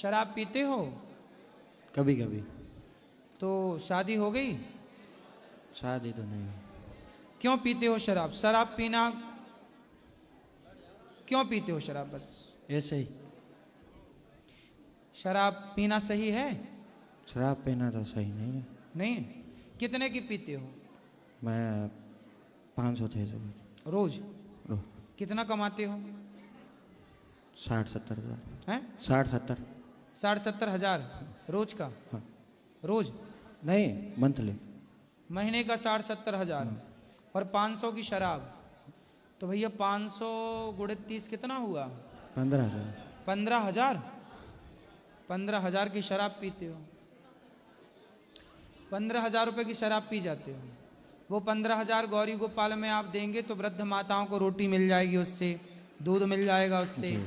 शराब पीते हो? कभी कभी। तो शादी हो गई? शादी तो नहीं। क्यों पीते हो शराब? शराब पीना क्यों पीते हो शराब? बस ऐसे ही। शराब पीना सही है? शराब पीना तो सही नहीं है। नहीं। कितने की पीते हो? मैं 500-600 की। रोज? रो कितना कमाते हो? 60-70 हज़ार। हैं? 60-70। 60-70 हजार रोज का? हाँ। रोज? नहीं, मंथली। महीने का 60-70 हजार और 500 की शराब। तो भैया 500 गुणे 30 कितना हुआ? 15,000। 15,000। 15,000 की शराब पीते हो। 15,000 रुपए की शराब पी जाते हो। वो 15,000 गौरी गोपाल में आप देंगे तो वृद्ध माताओं को रोटी मिल जाएगी, उससे दूध मिल जाएगा, उससे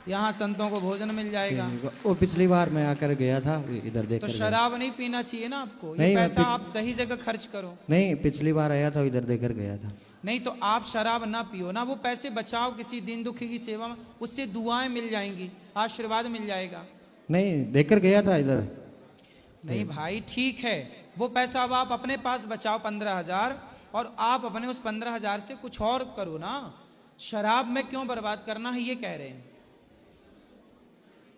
यहाँ संतों को भोजन मिल जाएगा। वो पिछली बार मैं आकर गया था इधर देख। तो शराब नहीं पीना चाहिए ना आपको। ये नहीं, पैसा आप सही जगह खर्च करो। नहीं, पिछली बार आया था इधर देकर गया था। नहीं तो आप शराब ना पियो ना, वो पैसे बचाओ किसी दीन दुखी की सेवा में, उससे दुआएं मिल जाएंगी, आशीर्वाद मिल जाएगा। नहीं, देकर गया था इधर। नहीं भाई ठीक है, वो पैसा अब आप अपने पास बचाओ 15,000 और आप अपने उस 15,000 से कुछ और करो ना। शराब में क्यों बर्बाद करना है ये कह रहे हैं।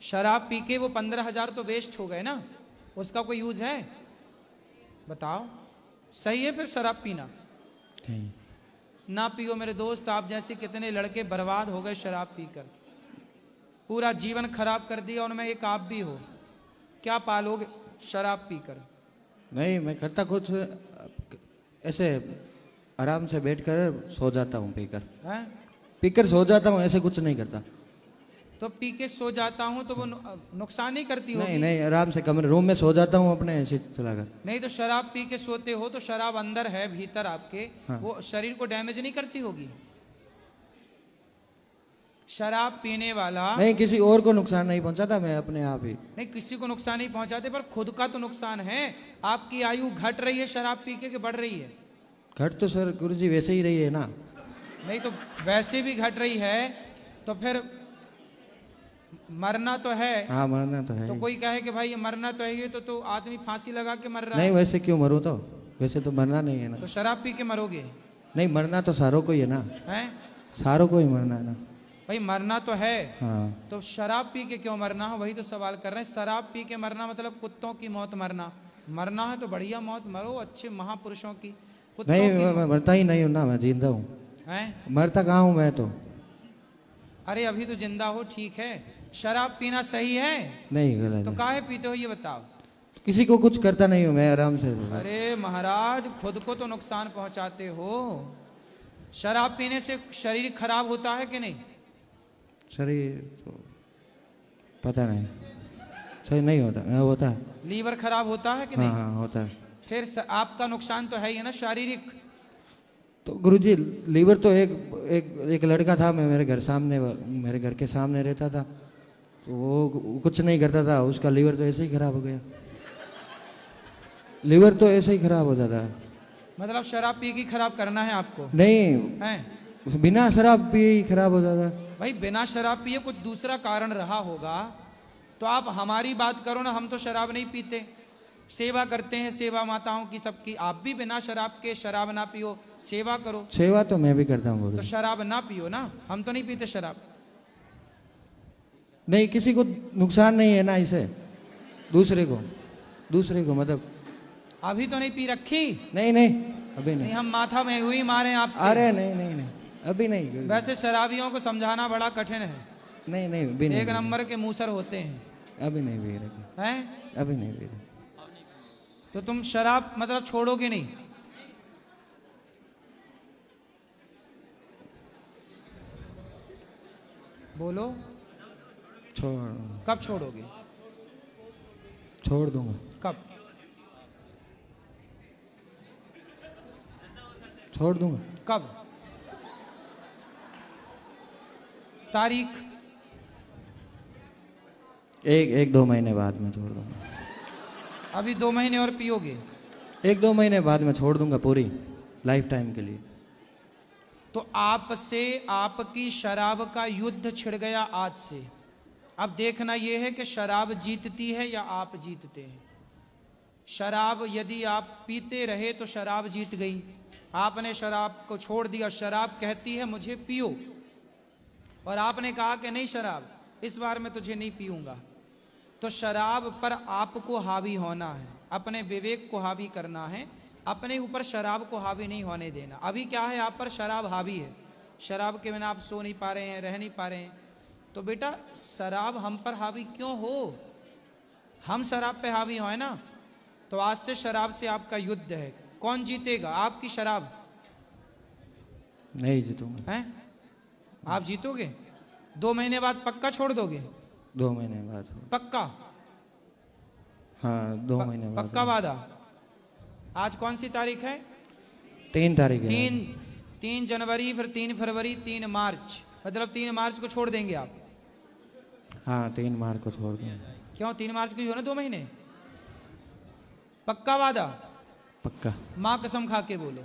शराब पी के वो 15,000 तो वेस्ट हो गए ना, उसका कोई यूज है? बताओ। सही है फिर शराब पीना? नहीं। ना पियो मेरे दोस्त, आप जैसे कितने लड़के बर्बाद हो गए शराब पीकर, पूरा जीवन खराब कर दिया, उनमें एक आप भी हो। क्या पालोगे शराब पीकर? नहीं, मैं करता कुछ ऐसे आराम से बैठकर सो जाता हूँ पीकर। हैं? पीकर सो जाता हूँ, ऐसे कुछ नहीं करता। तो पी के सो जाता हूँ तो वो नुकसान ही करती होगी। नहीं नहीं, आराम से कमरे रूम में सो जाता हूँ अपने ऐसे चलाकर। नहीं तो शराब पी के सोते हो तो शराब अंदर है भीतर आपके, हाँ। वो शरीर को डैमेज नहीं करती होगी? शराब पीने वाला नहीं, किसी और को नुकसान नहीं पहुंचाता, मैं अपने आप ही। नहीं, किसी को नुकसान नहीं पहुंचाते पर खुद का तो नुकसान है। आपकी आयु घट रही है शराब पी के बढ़ रही है? घट तो सर गुरुजी वैसे ही रही है ना। नहीं तो वैसे भी घट रही है तो फिर मरना तो है। हाँ, मरना तो है। तो कोई कहे कि भाई ये मरना तो है, ये तो आदमी फांसी लगा के मर रहा नहीं, है। वैसे क्यों मरूं? तो वैसे तो मरना नहीं है ना। तो शराब पी के मरोगे? नहीं, मरना तो सारों को ही है ना। हैं? सारों को ही मरना है ना। भाई मरना तो है। हाँ। तो शराब पी के क्यों मरना है, वही तो सवाल कर रहे हैं। शराब पी के मरना मतलब कुत्तों की मौत मरना। मरना है तो बढ़िया मौत मरो, अच्छे महापुरुषों की। कुत्तों नहीं, की मैं मरता ही नहीं हूँ ना, मैं जिंदा हूँ। हैं? मरता कहाँ हूँ मैं तो। अरे अभी तो जिंदा हो, ठीक है। शराब पीना सही है? नहीं, गलत तो है। काहे पीते हो ये बताओ? किसी को कुछ करता नहीं हूँ मैं, आराम से। अरे महाराज खुद को तो नुकसान पहुंचाते हो। शराब पीने से शरीर खराब होता है कि नहीं? शरीर तो पता नहीं, सही नहीं होता। होता है। लीवर खराब होता है कि हाँ नहीं? हाँ, होता है। फिर आपका नुकसान तो है ही है ना शारीरिक। तो गुरुजी लीवर तो एक एक एक लड़का था, मैं मेरे घर के सामने रहता था, तो वो कुछ नहीं करता था, उसका लीवर तो ऐसे ही खराब हो गया। लीवर तो ऐसे ही खराब हो जाता है। मतलब शराब पी के खराब करना है आपको? नहीं, है बिना शराब पिए ही खराब हो जाता है। भाई बिना शराब पिए कुछ दूसरा कारण रहा होगा तो आप हमारी बात करो ना। हम तो शराब नहीं पीते, सेवा करते हैं सेवा माताओं की सबकी। आप भी बिना शराब के शराब ना पियो, सेवा करो। सेवा तो मैं भी करता हूँ तो गुरुजी। शराब ना पियो ना, हम तो नहीं पीते शराब। नहीं, किसी को नुकसान नहीं है ना इसे, दूसरे को मतलब। अभी तो नहीं पी रखी? नहीं नहीं, अभी नहीं, नहीं। हम माथा में हुई मारे आपसे। अरे नहीं नहीं नहीं, अभी नहीं। वैसे शराबियों को समझाना बड़ा कठिन है। नहीं नहीं, अभी नहीं। एक नंबर के मूसर होते हैं। अभी नहीं पी रहे। हैं? अभी नहीं पी रहे। तो तुम शराब मतलब छोड़ोगे नहीं? बोलो कब छोड़ोगे? छोड़ दूंगा। कब? छोड़ दूंगा। कब? तारीख? एक 2 महीने बाद में छोड़ दूंगा। अभी 2 महीने और पियोगे? 1-2 महीने बाद में छोड़ दूंगा, पूरी लाइफ टाइम के लिए। तो आपसे आपकी शराब का युद्ध छिड़ गया आज से। अब देखना यह है कि शराब जीतती है या आप जीतते हैं। शराब यदि आप पीते रहे तो शराब जीत गई। आपने शराब को छोड़ दिया, शराब कहती है मुझे पियो, और आपने कहा कि नहीं शराब इस बार मैं तुझे नहीं पीऊंगा, तो शराब पर आपको हावी होना है, अपने विवेक को हावी करना है, अपने ऊपर शराब को हावी नहीं होने देना। अभी क्या है, आप पर शराब हावी है, शराब के बिना आप सो नहीं पा रहे हैं, रह नहीं पा रहे हैं, तो बेटा शराब हम पर हावी क्यों हो, हम शराब पे हावी हो, है ना। तो आज से शराब से आपका युद्ध है। कौन जीतेगा, आपकी शराब? नहीं जीतूंगा। हैं? आप जीतोगे? 2 महीने बाद पक्का छोड़ दोगे? 2 महीने बाद। पक्का? हाँ 2 महीने बाद। पक्का वादा। आज कौन सी तारीख है? 3 तारीख है। 3 जनवरी, फिर 3 फरवरी, 3 मार्च, मतलब 3 मार्च को छोड़ देंगे आप? हाँ 3 मार्च को छोड़ देंगे। क्यों 3 मार्च को ही हो ना 2 महीने? पक्का वादा? पक्का। मां कसम खा के बोलो।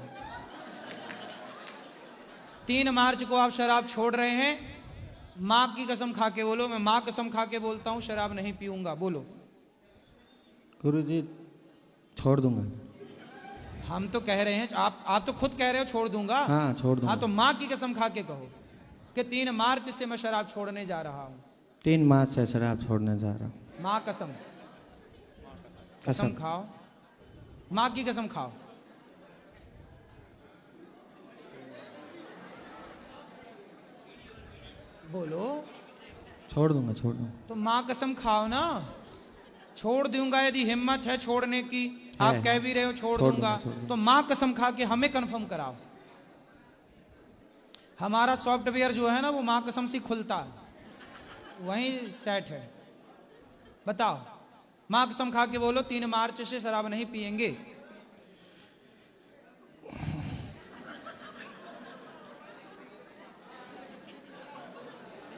3 मार्च को आप शराब छोड़ रहे हैं, मां की कसम खा के बोलो। मैं मां कसम खा के बोलता हूं शराब नहीं पीऊंगा, बोलो। गुरुजी छोड़ दूंगा। हम तो कह रहे हैं, आप तो खुद कह रहे हो छोड़ दूंगा। हाँ छोड़ दूंगा। हाँ तो मां की कसम खा के कहो कि 3 मार्च से मैं शराब छोड़ने जा रहा हूं। 3 मार्च से शराब छोड़ने जा रहा हूँ। मां कसम, कसम खाओ, मां की कसम खाओ। बोलो। छोड़ दूंगा, छोड़ दूंगा। तो मां कसम खाओ ना। छोड़ दूंगा यदि हिम्मत है छोड़ने की, आप कह भी रहे हो छोड़ दूंगा, तो मां कसम खा के हमें कंफर्म कराओ। हमारा सॉफ्टवेयर जो है ना वो मां कसम से खुलता है, वहीं सेट है। बताओ, मां कसम खा के बोलो 3 मार्च से शराब नहीं पिएंगे।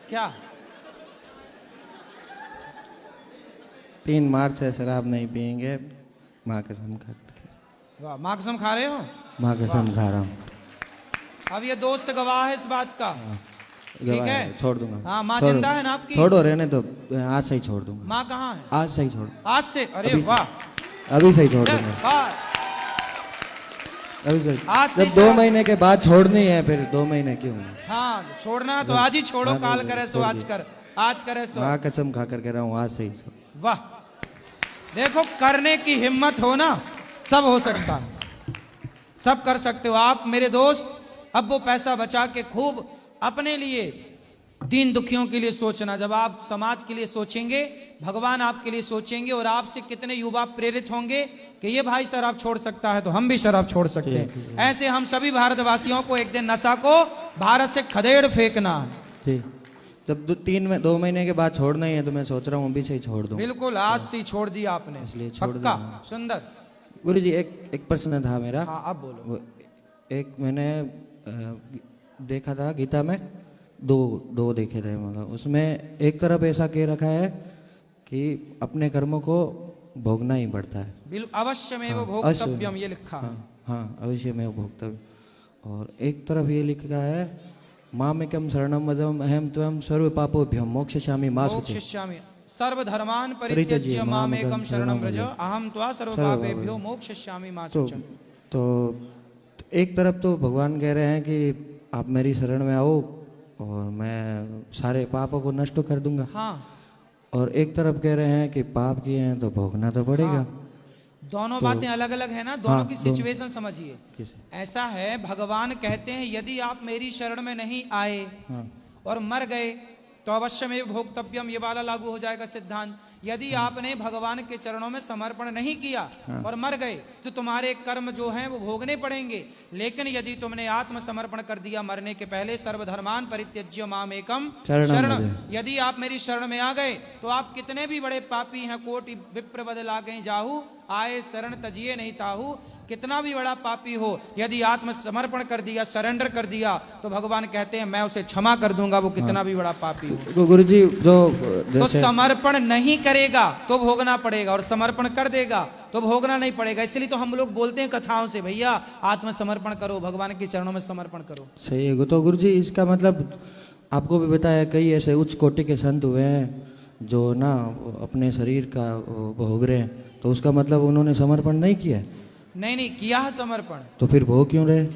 क्या? 3 मार्च से शराब नहीं पियेंगे, माँ कसम खा करके। वाह, मां कसम खा रहे हो? माँ कसम खा रहा हूँ। अब ये दोस्त गवाह है इस बात का। ठीक है, छोड़ दूंगा। हाँ, माँ जिंदा है ना आपकी? छोड़ो, रहने दो, आज से ही छोड़ दूंगा। माँ कहाँ है? आज से ही छोड़। आज से? अरे वाह, अभी से ही छोड़ दूंगा। वाह। अभी से। आज से जब 2 महीने के बाद छोड़नी है, फिर 2 महीने क्यों? हाँ छोड़ना तो आज ही छोड़ो, काल करे सो आज कर, आज करे सो। माँ कसम खा कर कह रहा हूँ, आज से ही। वाह, देखो करने की हिम्मत हो ना, सब हो सकता है, सब कर सकते हो आप मेरे दोस्त। अब वो पैसा बचा के खूब अपने लिए, दीन दुखियों के लिए सोचना। जब आप समाज के लिए सोचेंगे, भगवान आपके लिए सोचेंगे, और आपसे कितने युवा प्रेरित होंगे कि ये भाई शराब छोड़ सकता है तो हम भी शराब छोड़ सकते हैं। ऐसे हम सभी भारतवासियों को एक दिन नशा को भारत से खदेड़ फेंकना है। ठीक, जब 2 महीने के बाद छोड़ना ही है तो मैं सोच रहा हूँ अभी से ही छोड़ दूँ। बिल्कुल, आज से ही छोड़ दिया आपने, इसलिए छोड़ पक्का? दिया। सुंदर। गुरुजी एक प्रश्न था मेरा। हाँ अब बोलो। एक मैंने देखा था गीता में, दो देखे थे, मतलब उसमें एक तरफ ऐसा कह रखा है कि अपने कर्मों को भोगना ही पड़ता है। बिल्कुल, अवश्यमेव भोक्तव्यम ये लिखा है। हाँ अवश्यमेव भोक्तव्य। और एक तरफ ये लिखा है, मामेकं शरणं व्रजम् अहं त्वं सर्व पापोभ्यो मोक्षयिष्यामि मा शुचि। मोक्षयिष्यामि सर्वधर्मान् परित्यज्य मामेकं शरणं व्रज अहं त्वा सर्वपापेभ्यो मोक्षयिष्यामि मा शुचि। तो एक तरफ तो भगवान कह रहे हैं कि आप मेरी शरण में आओ और मैं सारे पापों को नष्ट कर दूंगा। हाँ। और एक तरफ कह रहे हैं कि पाप किए हैं तो भोगना तो पड़ेगा। हाँ। दोनों बातें अलग अलग है ना, दोनों की सिचुएशन समझिए। ऐसा है, भगवान कहते हैं यदि आप मेरी शरण में नहीं आए और मर गए तो अवश्य में भोक्तव्यम, ये वाला लागू हो जाएगा सिद्धांत। यदि आपने भगवान के चरणों में समर्पण नहीं किया और मर गए तो तुम्हारे कर्म जो हैं वो भोगने पड़ेंगे। लेकिन यदि तुमने आत्मसमर्पण कर दिया मरने के पहले, सर्वधर्मान परित्यज्य मामेकम शरण, यदि आप मेरी शरण में आ गए तो आप कितने भी बड़े पापी हैं, कोटि विप्र बद लागे जाहू, आए शरण तजिए नहीं ताहू, कितना भी बड़ा पापी हो, यदि आत्मसमर्पण कर दिया, सरेंडर कर दिया, तो भगवान कहते हैं मैं उसे क्षमा कर दूंगा, वो कितना भी बड़ा पापी हो। गुरुजी जो तो समर्पण नहीं करेगा तो भोगना पड़ेगा, और समर्पण कर देगा तो भोगना नहीं पड़ेगा। इसलिए तो हम लोग बोलते हैं कथाओं से, भैया आत्मसमर्पण करो, भगवान के चरणों में समर्पण करो। सही है। तो गुरुजी इसका मतलब आपको भी बताया, कई ऐसे उच्च कोटि के संत हुए हैं जो ना वो अपने शरीर का वो भोग रहे हैं, तो उसका मतलब उन्होंने समर्पण नहीं किया है। नहीं नहीं किया है समर्पण। तो फिर भोग क्यों रहे?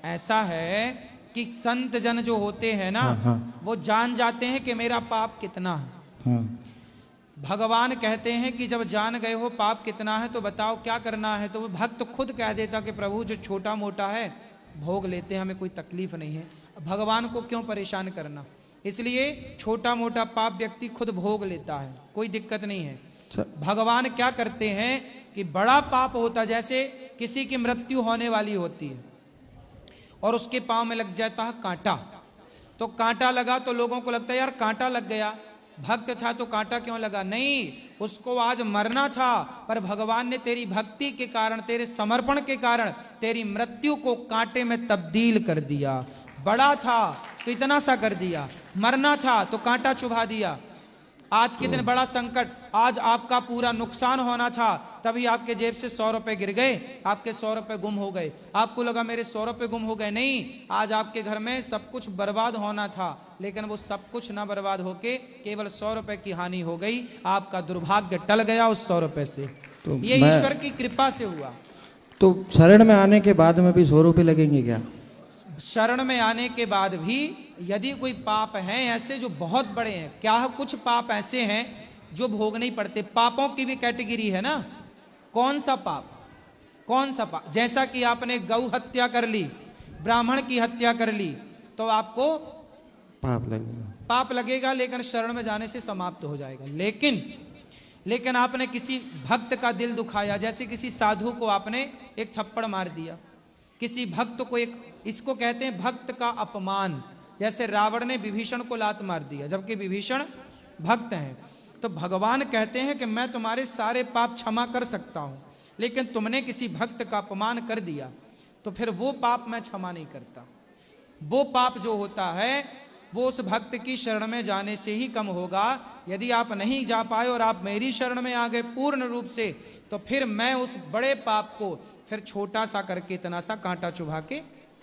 ऐसा है कि संत जन जो होते हैं ना, हाँ, हाँ। वो जान जाते हैं कि मेरा पाप कितना है। हाँ, भगवान कहते हैं कि जब जान गए हो पाप कितना है तो बताओ क्या करना है, तो वो भक्त खुद कह देता कि प्रभु जो छोटा मोटा है भोग लेते हैं, हमें कोई तकलीफ नहीं है, भगवान को क्यों परेशान करना। इसलिए छोटा मोटा पाप व्यक्ति खुद भोग लेता है, कोई दिक्कत नहीं है। भगवान क्या करते हैं कि बड़ा पाप होता, जैसे किसी की मृत्यु होने वाली होती है और उसके पांव में लग जाता है कांटा, तो कांटा लगा तो लोगों को लगता है यार कांटा लग गया, भक्त था तो कांटा क्यों लगा। नहीं, उसको आज मरना था, पर भगवान ने तेरी भक्ति के कारण, तेरे समर्पण के कारण तेरी मृत्यु को कांटे में तब्दील कर दिया। बड़ा था तो इतना सा कर दिया, मरना था तो कांटा चुभा दिया। आज के दिन बड़ा संकट, आज आपका पूरा नुकसान होना था, तभी आपके जेब से 100 रुपए गिर गए, आपके 100 रुपए गुम हो गए, आपको लगा मेरे 100 रुपए गुम हो गए। नहीं, आज आपके घर में सब कुछ बर्बाद होना था, लेकिन वो सब कुछ ना बर्बाद होके केवल 100 रुपए की हानि हो गई, आपका दुर्भाग्य टल गया उस 100 रुपए से। तो ये ईश्वर की कृपा से हुआ। तो शरण में आने के बाद में भी 100 रुपये लगेंगे क्या? शरण में आने के बाद भी यदि कोई पाप हैं ऐसे जो बहुत बड़े हैं, क्या है, कुछ पाप ऐसे हैं जो भोग नहीं पड़ते। पापों की भी कैटेगरी है ना, कौन सा पाप, कौन सा पाप। जैसा कि आपने गौ हत्या कर ली, ब्राह्मण की हत्या कर ली, तो आपको पाप लगेगा, लेकिन शरण में जाने से समाप्त हो जाएगा। लेकिन आपने किसी भक्त का दिल दुखाया, जैसे किसी साधु को आपने एक थप्पड़ मार दिया, किसी भक्त को एक, इसको कहते हैं भक्त का अपमान। जैसे रावण ने विभीषण को लात मार दिया, जबकि विभीषण भक्त हैं। तो भगवान कहते हैं कि मैं तुम्हारे सारे पाप क्षमा कर सकता हूं, लेकिन तुमने किसी भक्त का अपमान कर दिया तो फिर वो पाप मैं क्षमा नहीं करता। वो पाप जो होता है वो उस भक्त की शरण में जाने से ही कम होगा। यदि आप नहीं जा पाए और आप मेरी शरण में आ गए पूर्ण रूप से, तो फिर मैं उस बड़े पाप को फिर छोटा सा करके, इतना सा कांटा चुभा के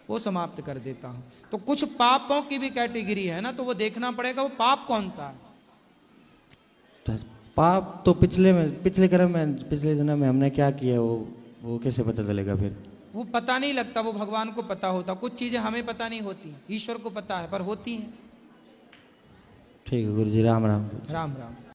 वो समाप्त कर देता हूं। तो कुछ पापों की भी कैटेगरी है ना, तो वो देखना पड़ेगा वो पाप कौन सा है। पाप तो पिछले कर्म में, पिछले जन्म में हमने क्या किया वो कैसे पता चलेगा? फिर वो पता नहीं लगता, वो भगवान को पता होता। कुछ चीजें हमें पता नहीं होती, ईश्वर को पता है, पर होती हैं। ठीक है गुरु जी, राम राम। राम राम।